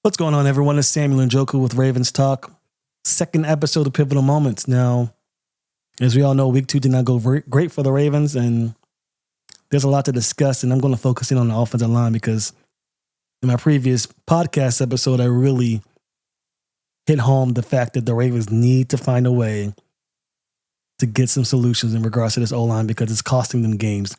What's going on, everyone? It's Samuel Njoku with Ravens Talk. Second episode of Pivotal Moments. Now, as we all know, week 2 did not go great for the Ravens, and there's a lot to discuss, and I'm going to focus in on the offensive line because in my previous podcast episode, I really hit home the fact that the Ravens need to find a way to get some solutions in regards to this O-line because it's costing them games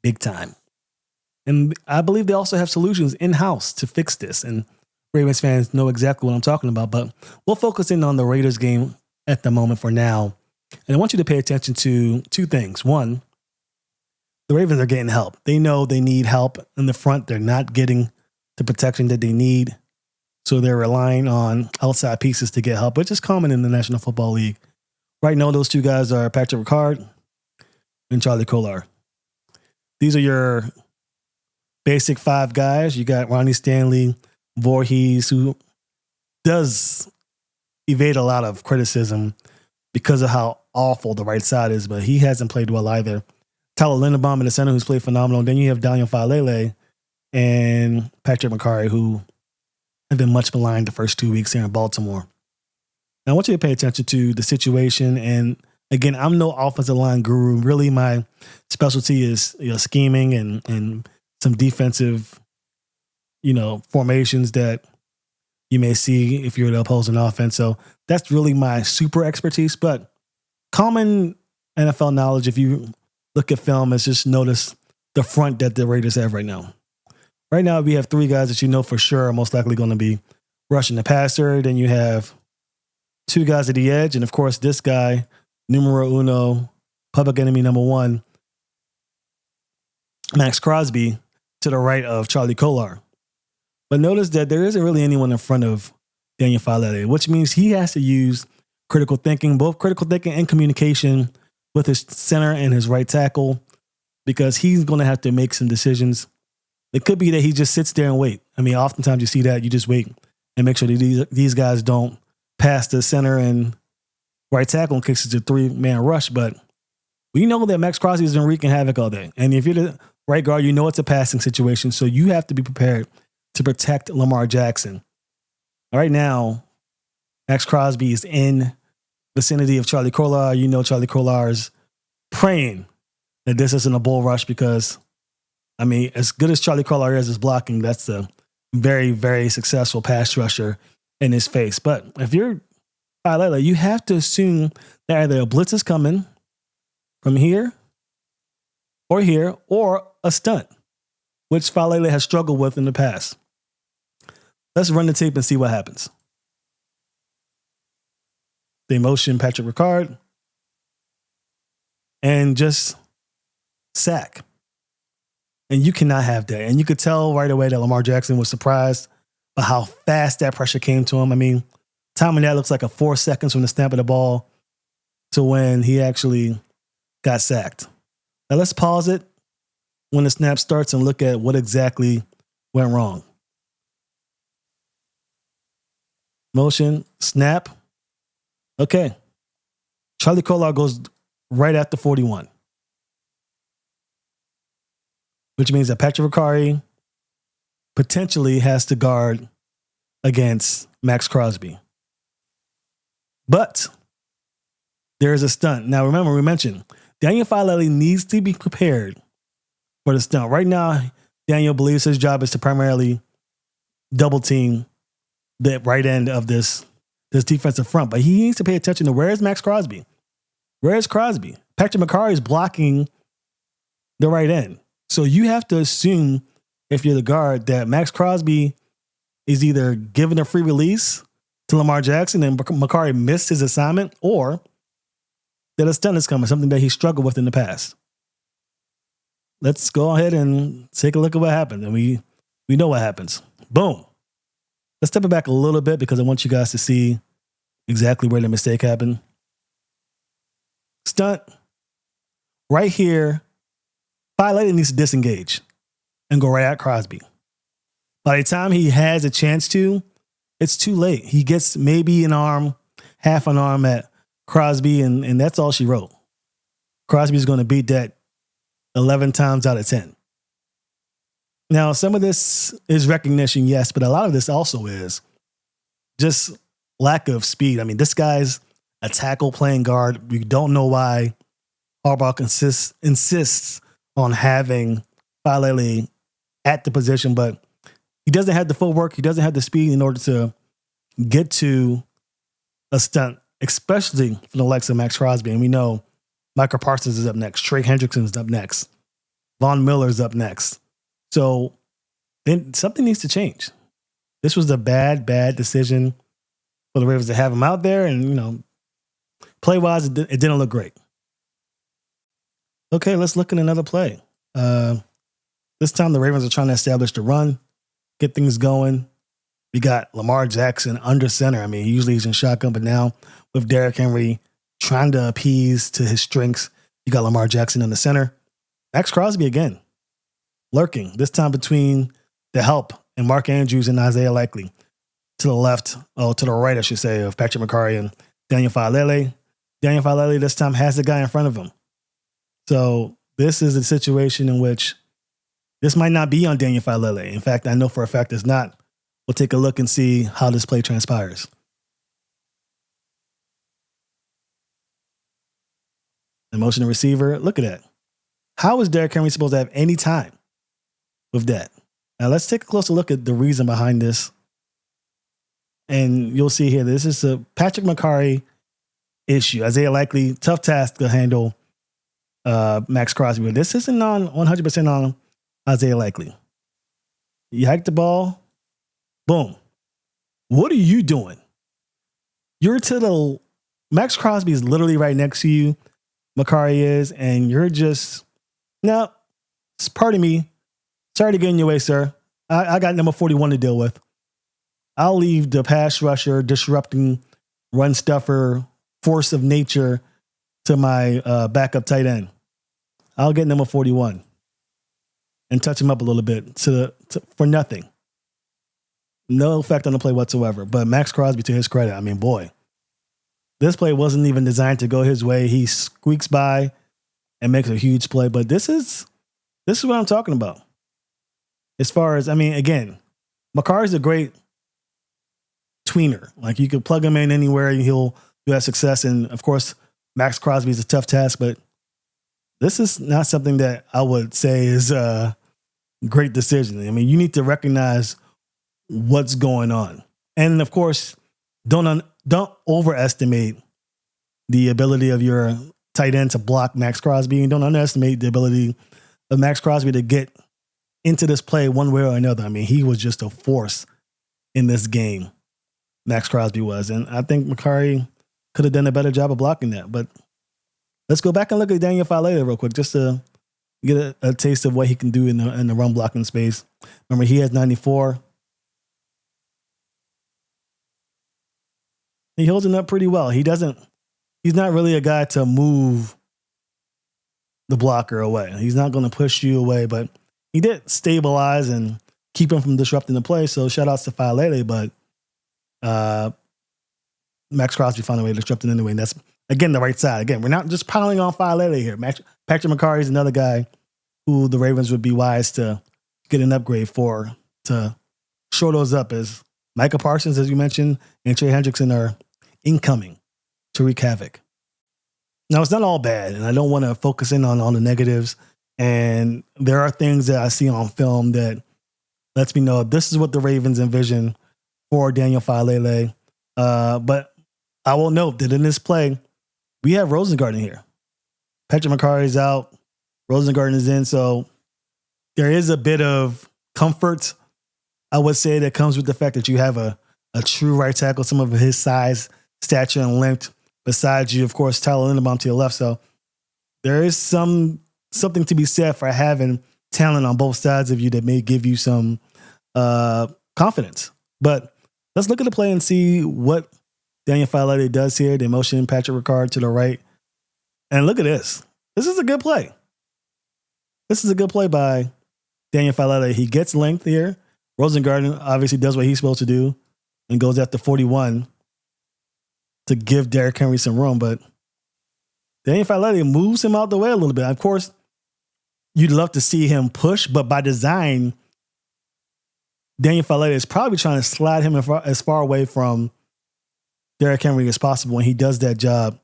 big time. And I believe they also have solutions in-house to fix this, and Ravens fans know exactly what I'm talking about, but we'll focus in on the Raiders game at the moment for now. And I want you to pay attention to two things. One, the Ravens are getting help. They know they need help in the front. They're not getting the protection that they need. So they're relying on outside pieces to get help, which is common in the National Football League. Right now, those two guys are Patrick Ricard and Charlie Kolar. These are your basic five guys. You got Ronnie Stanley, Voorhees, who does evade a lot of criticism because of how awful the right side is, but he hasn't played well either. Tyler Linderbaum in the center, who's played phenomenal. Then you have Daniel Falele and Patrick McCarry, who have been much maligned the first 2 weeks here in Baltimore. Now, I want you to pay attention to the situation. And again, I'm no offensive line guru. Really, my specialty is scheming and some defensive formations that you may see if you're the opposing offense. So that's really my super expertise. But common NFL knowledge, if you look at film, is just notice the front that the Raiders have right now. Right now, we have three guys that you know for sure are most likely going to be rushing the passer. Then you have two guys at the edge. And of course, this guy, numero uno, public enemy number one, Max Crosby, to the right of Charlie Kolar. But notice that there isn't really anyone in front of Daniel Falele, which means he has to use critical thinking, both critical thinking and communication with his center and his right tackle, because he's going to have to make some decisions. It could be that he just sits there and wait. I mean, oftentimes you see that. You just wait and make sure that these guys don't pass the center and right tackle in case it's a three-man rush. But we know that Max Crosby has been wreaking havoc all day. And if you're the right guard, you know it's a passing situation, so you have to be prepared to protect Lamar Jackson. Right now, Max Crosby is in vicinity of Charlie Kolar. You know Charlie Kolar is praying that this isn't a bull rush because, I mean, as good as Charlie Kolar is blocking, that's a very, very successful pass rusher in his face. But if you're Falele, you have to assume that either a blitz is coming from here, or a stunt, which Falele has struggled with in the past. Let's run the tape and see what happens. They motion Patrick Ricard and just sack. And you cannot have that. And you could tell right away that Lamar Jackson was surprised by how fast that pressure came to him. I mean, timing that looks like 4 seconds from the snap of the ball to when he actually got sacked. Now let's pause it when the snap starts and look at what exactly went wrong. Motion, snap. Okay. Charlie Kolar goes right at the 41. Which means that Patrick Ricard potentially has to guard against Max Crosby. But there is a stunt. Now remember, we mentioned Daniel Falele needs to be prepared for the stunt. Right now, Daniel believes his job is to primarily double team the right end of this defensive front, but he needs to pay attention to where is Max Crosby? Where is Crosby? Patrick McCarry is blocking the right end. So you have to assume, if you're the guard, that Max Crosby is either giving a free release to Lamar Jackson and McCarry missed his assignment, or that a stunt is coming, something that he struggled with in the past. Let's go ahead and take a look at what happened. And we know what happens. Boom. Let's step it back a little bit because I want you guys to see exactly where the mistake happened. Stunt. Right here, Falele needs to disengage and go right at Crosby. By the time he has a chance to, it's too late. He gets maybe an arm, half an arm at Crosby, and that's all she wrote. Crosby's going to beat that 11 times out of 10. Now, some of this is recognition, yes, but a lot of this also is just lack of speed. I mean, this guy's a tackle playing guard. We don't know why Harbaugh insists on having Falele at the position, but he doesn't have the footwork. He doesn't have the speed in order to get to a stunt, especially for the likes of Max Crosby. And we know Micah Parsons is up next. Trey Hendrickson is up next. Von Miller is up next. So then something needs to change. This was a bad decision for the Ravens to have him out there. And, play-wise, it didn't look great. Okay, let's look at another play. This time the Ravens are trying to establish the run, get things going. We got Lamar Jackson under center. I mean, usually he's in shotgun, but now with Derrick Henry trying to appease to his strengths, you got Lamar Jackson in the center. Max Crosby again, lurking, this time between the help and Mark Andrews and Isaiah Likely. To the left, to the right, I should say, of Patrick McCarry and Daniel Falele. Daniel Falele this time has the guy in front of him. So this is a situation in which this might not be on Daniel Falele. In fact, I know for a fact it's not. We'll take a look and see how this play transpires. The motion receiver, look at that. How is Derrick Henry supposed to have any time with that? Now let's take a closer look at the reason behind this. And you'll see here, this is a Patrick McCarry issue. Isaiah Likely, tough task to handle Max Crosby. But this isn't on 100% on Isaiah Likely. You hike the ball, boom. What are you doing? You're to the Max Crosby is literally right next to you. McCarry is, and you're just, no, pardon me. Sorry to get in your way, sir. I got number 41 to deal with. I'll leave the pass rusher, disrupting, run stuffer, force of nature to my backup tight end. I'll get number 41 and touch him up a little bit for nothing. No effect on the play whatsoever. But Max Crosby, to his credit, I mean, boy, this play wasn't even designed to go his way. He squeaks by and makes a huge play. But this is what I'm talking about. As far as, I mean, again, McCarry's a great tweener. Like, you could plug him in anywhere and he'll have success. And of course, Max Crosby is a tough task, but this is not something that I would say is a great decision. I mean, you need to recognize what's going on. And of course, don't overestimate the ability of your tight end to block Max Crosby, and don't underestimate the ability of Max Crosby to get into this play one way or another. I mean, he was just a force in this game. Max Crosby was. And I think McCarry could have done a better job of blocking that. But let's go back and look at Daniel Falele real quick, just to get a taste of what he can do in the run blocking space. Remember, he has 94. He holds it up pretty well. He's not really a guy to move the blocker away. He's not going to push you away, but he did stabilize and keep him from disrupting the play. So shout outs to Falele, but Max Crosby found a way to disrupt it anyway. And that's, again, the right side. Again, we're not just piling on Falele here. Patrick McCarry is another guy who the Ravens would be wise to get an upgrade for, to shore those up, as Micah Parsons, as you mentioned, and Trey Hendrickson are incoming to wreak havoc. Now, it's not all bad, and I don't want to focus in on the negatives. And there are things that I see on film that lets me know this is what the Ravens envision for Daniel Falele. But I will note that in this play, we have Rosengarten here. Patrick McCarry is out. Rosengarten is in. So there is a bit of comfort, I would say, that comes with the fact that you have a true right tackle, some of his size, stature, and length. Besides you, of course, Tyler Linderbaum to your left. So there is something to be said for having talent on both sides of you that may give you some confidence. But let's look at the play and see what Daniel Falele does here. They motion Patrick Ricard to the right. And look at this. This is a good play. This is a good play by Daniel Falele. He gets length here. Rosengarten obviously does what he's supposed to do and goes after 41 to give Derrick Henry some room. But Daniel Falele moves him out the way a little bit. Of course, you'd love to see him push, but by design, Daniel Falele is probably trying to slide him as far away from Derrick Henry as possible, when he does that job,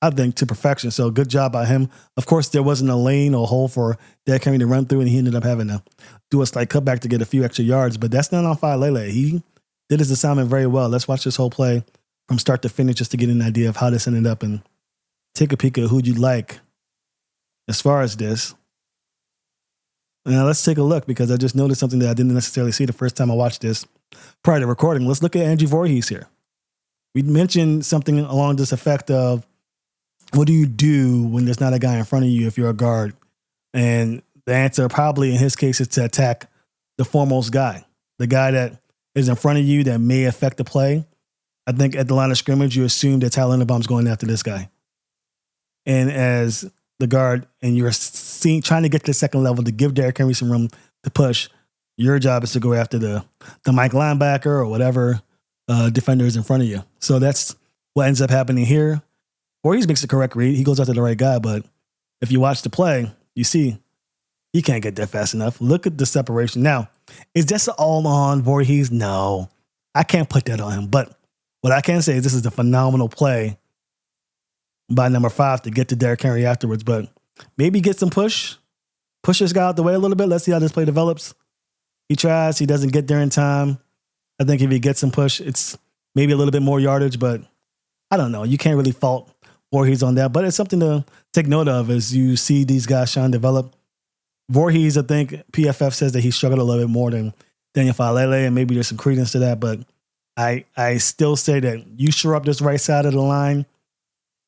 I think, to perfection. So good job by him. Of course, there wasn't a lane or hole for Derrick Henry to run through, and he ended up having to do a slight cutback to get a few extra yards. But that's not on Falele. He did his assignment very well. Let's watch this whole play from start to finish just to get an idea of how this ended up and take a peek at who you'd like as far as this. Now let's take a look, because I just noticed something that I didn't necessarily see the first time I watched this prior to recording. Let's look at Andrew Voorhees here. We mentioned something along this effect of, what do you do when there's not a guy in front of you if you're a guard? And the answer probably in his case is to attack the foremost guy, the guy that is in front of you that may affect the play. I think at the line of scrimmage, you assume that Tyler Linderbaum's going after this guy. And as the guard, and you're trying to get to the second level to give Derrick Henry some room to push, your job is to go after the Mike linebacker or whatever defender is in front of you. So that's what ends up happening here. Voorhees makes the correct read. He goes after the right guy, but if you watch the play, you see he can't get there fast enough. Look at the separation. Now, is this all on Voorhees? No, I can't put that on him. But what I can say is this is a phenomenal play by number 5 to get to Derrick Henry afterwards. But maybe get some push this guy out the way a little bit. Let's see how this play develops. He tries. He doesn't get there in time. I think if he gets some push, it's maybe a little bit more yardage, but I don't know. You can't really fault Voorhees on that, but it's something to take note of as you see these guys trying to develop. Voorhees, I think PFF says that he struggled a little bit more than Daniel Falele, and maybe there's some credence to that, but I still say that you shore up this right side of the line,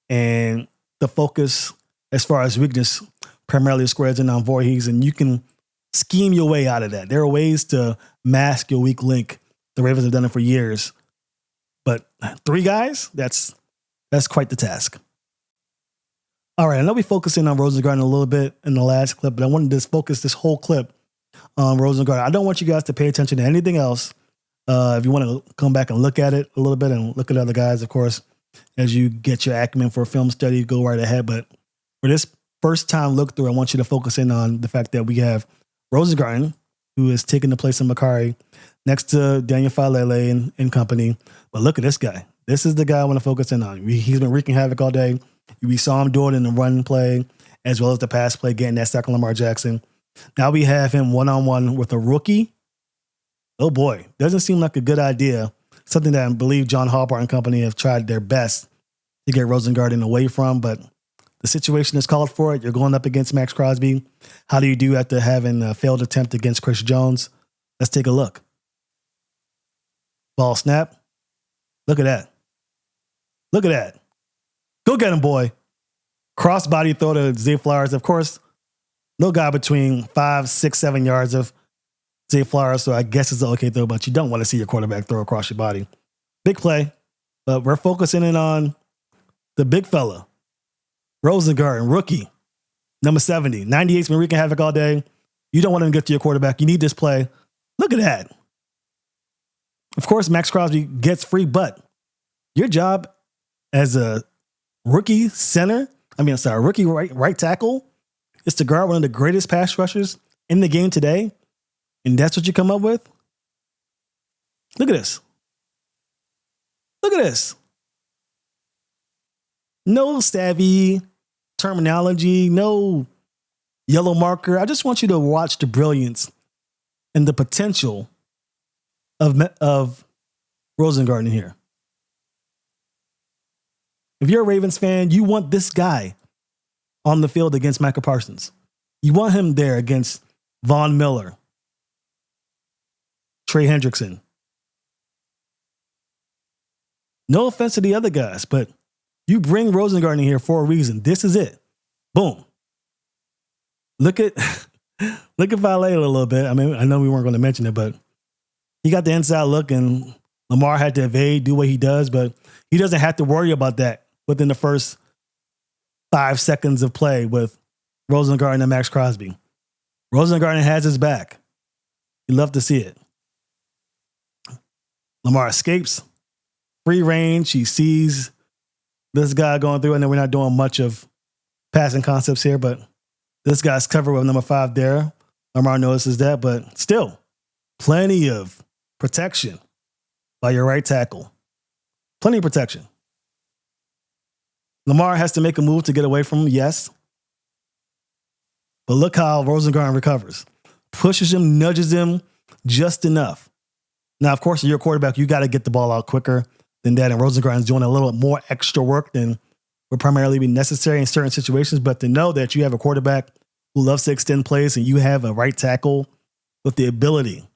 and the focus as far as weakness primarily squares in on Voorhees, and you can scheme your way out of that. There are ways to mask your weak link. The Ravens have done it for years, but 3 guys, that's quite the task. All right, I know we focused in on Rosengarten a little bit in the last clip, but I wanted to focus this whole clip on Rosengarten. I don't want you guys to pay attention to anything else. If you want to come back and look at it a little bit and look at other guys, of course, as you get your acumen for a film study, go right ahead. But for this first time look through, I want you to focus in on the fact that we have Rosengarten, who is taking the place of Makari, next to Daniel Falele and company. But look at this guy. This is the guy I want to focus in on. He's been wreaking havoc all day. We saw him do it in the run play as well as the pass play, getting that sack on Lamar Jackson. Now we have him one-on-one with a rookie. Oh boy, doesn't seem like a good idea. Something that I believe John Harbaugh and company have tried their best to get Rosengarten away from, but the situation is called for it. You're going up against Max Crosby. How do you do after having a failed attempt against Chris Jones? Let's take a look. Ball snap. Look at that. Look at that. Go get him, boy. Crossbody throw to Zay Flowers. Of course, no guy between 5, 6, 7 yards of Zay Flowers, so I guess it's an okay throw, but you don't want to see your quarterback throw across your body. Big play, but we're focusing in on the big fella, Rosengarten, rookie, number 70. 98's been wreaking havoc all day. You don't want him to get to your quarterback. You need this play. Look at that. Of course, Max Crosby gets free, but your job as a rookie rookie right tackle is to guard one of the greatest pass rushers in the game today. And that's what you come up with? Look at this. Look at this. No savvy terminology, no yellow marker. I just want you to watch the brilliance and the potential of Rosengarten here. If you're a Ravens fan, you want this guy on the field against Micah Parsons. You want him there against Von Miller, Trey Hendrickson. No offense to the other guys, but you bring Rosengarten here for a reason. This is it. Boom. Look at Falele a little bit. I mean, I know we weren't going to mention it, but he got the inside look and Lamar had to evade, do what he does, but he doesn't have to worry about that within the first 5 seconds of play with Rosengarten and Max Crosby. Rosengarten has his back. You love to see it. Lamar escapes. Free range. He sees this guy going through, and then we're not doing much of passing concepts here, but this guy's covered with number 5 there. Lamar notices that, but still, plenty of protection by your right tackle. Plenty of protection. Lamar has to make a move to get away from him, yes. But look how Rosengarten recovers. Pushes him, nudges him just enough. Now, of course, if you're a quarterback, you got to get the ball out quicker than that. And Rosengarten's doing a little bit more extra work than would primarily be necessary in certain situations. But to know that you have a quarterback who loves to extend plays and you have a right tackle with the ability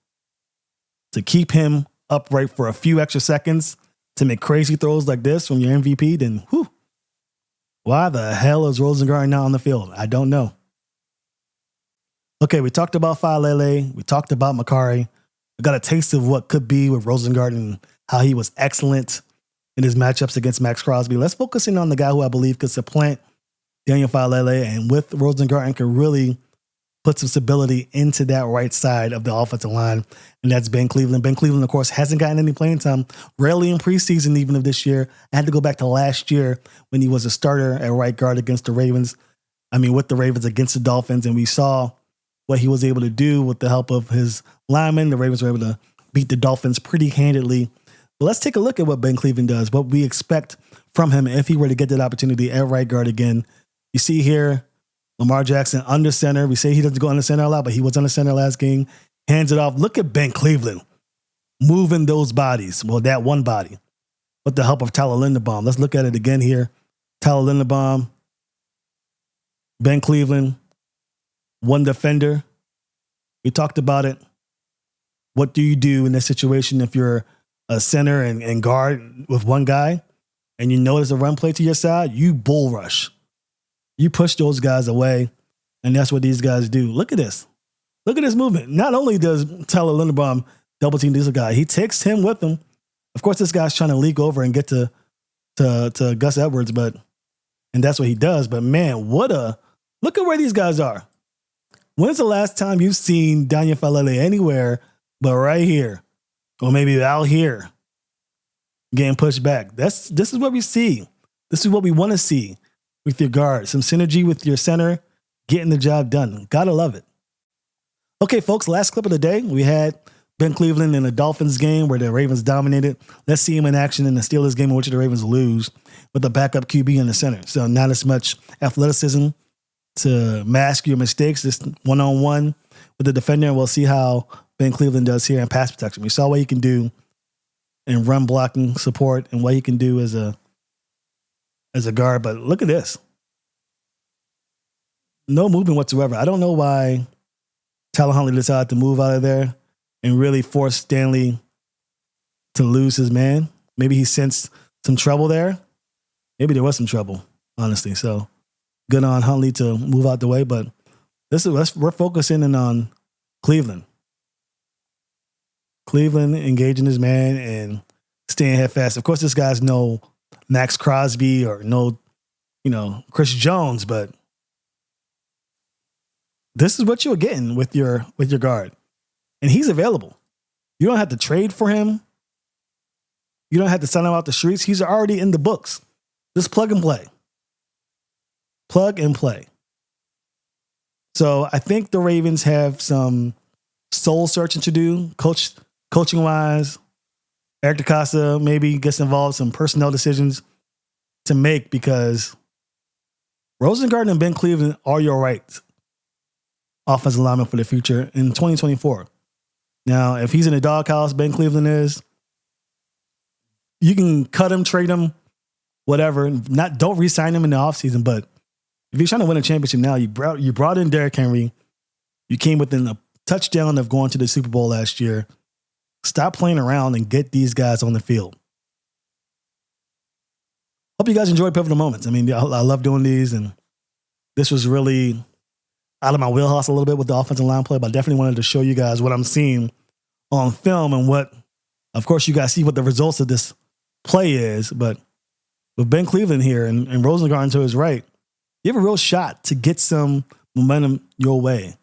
to keep him upright for a few extra seconds to make crazy throws like this from your MVP, then whew. Why the hell is Rosengarten not on the field? I don't know. Okay, we talked about Falele. We talked about Makari. We got a taste of what could be with Rosengarten and how he was excellent in his matchups against Max Crosby. Let's focus in on the guy who I believe could supplant Daniel Falele and with Rosengarten could really put some stability into that right side of the offensive line, and that's Ben Cleveland. Ben Cleveland, of course, hasn't gotten any playing time, rarely in preseason even of this year. I had to go back to last year when he was a starter at right guard against the Ravens. With the Ravens against the Dolphins, and we saw what he was able to do with the help of his linemen. The Ravens were able to beat the Dolphins pretty handedly. But let's take a look at what Ben Cleveland does, what we expect from him if he were to get that opportunity at right guard again. You see here, Lamar Jackson under center. We say he doesn't go under center a lot, but he was under center last game. Hands it off. Look at Ben Cleveland moving those bodies. Well, that one body with the help of Tyler Linderbaum. Let's look at it again here. Tyler Linderbaum, Ben Cleveland, one defender. We talked about it. What do you do in this situation if you're a center and guard with one guy and you notice a run play to your side? You bull rush. You push those guys away, and that's what these guys do. Look at this. Look at this movement. Not only does Tyler Linderbaum double team this guy, he takes him with him. Of course, this guy's trying to leak over and get to Gus Edwards, and that's what he does. But man, look at where these guys are. When's the last time you've seen Daniel Falele anywhere but right here, or maybe out here, getting pushed back? This is what we see. This is what we want to see with your guard. Some synergy with your center, getting the job done. Gotta love it. Okay, folks, last clip of the day. We had Ben Cleveland in the Dolphins game where the Ravens dominated. Let's see him in action in the Steelers game in which the Ravens lose with a backup QB in the center. So not as much athleticism to mask your mistakes, just one-on-one with the defender. And we'll see how Ben Cleveland does here in pass protection. We saw what he can do in run blocking support and what he can do as a guard. But look at this. No movement whatsoever. I don't know why Tyler Huntley decided to move out of there and really force Stanley to lose his man. Maybe he sensed some trouble there. Maybe there was some trouble, honestly. So good on Huntley to move out the way. But we're focusing in on Cleveland. Cleveland engaging his man and staying head fast. Of course, this guy's no Max Crosby or no, Chris Jones, but this is what you're getting with your guard. And he's available. You don't have to trade for him. You don't have to send him out the streets. He's already in the books. Just plug and play. Plug and play. So I think the Ravens have some soul searching to do, coaching-wise. Eric DeCosta maybe gets involved, some personnel decisions to make because Rosengarten and Ben Cleveland are your right offensive lineman for the future in 2024. Now, if he's in the doghouse, Ben Cleveland is, you can cut him, trade him, whatever. Don't re-sign him in the offseason, but if you're trying to win a championship now, you brought in Derrick Henry. You came within a touchdown of going to the Super Bowl last year. Stop playing around and get these guys on the field. Hope you guys enjoyed Pivotal Moments. I love doing these, and this was really out of my wheelhouse a little bit with the offensive line play, but I definitely wanted to show you guys what I'm seeing on film and what, of course, you guys see what the results of this play is, but with Ben Cleveland here and Rosengarten to his right, you have a real shot to get some momentum your way.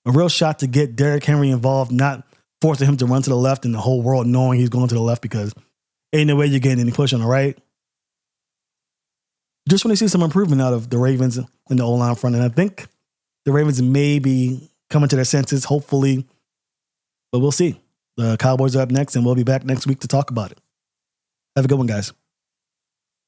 A real shot to get Derrick Henry involved, not forcing him to run to the left and the whole world knowing he's going to the left because ain't no way you're getting any push on the right. Just want to see some improvement out of the Ravens in the O-line front. And I think the Ravens may be coming to their senses, hopefully, but we'll see. The Cowboys are up next, and we'll be back next week to talk about it. Have a good one, guys.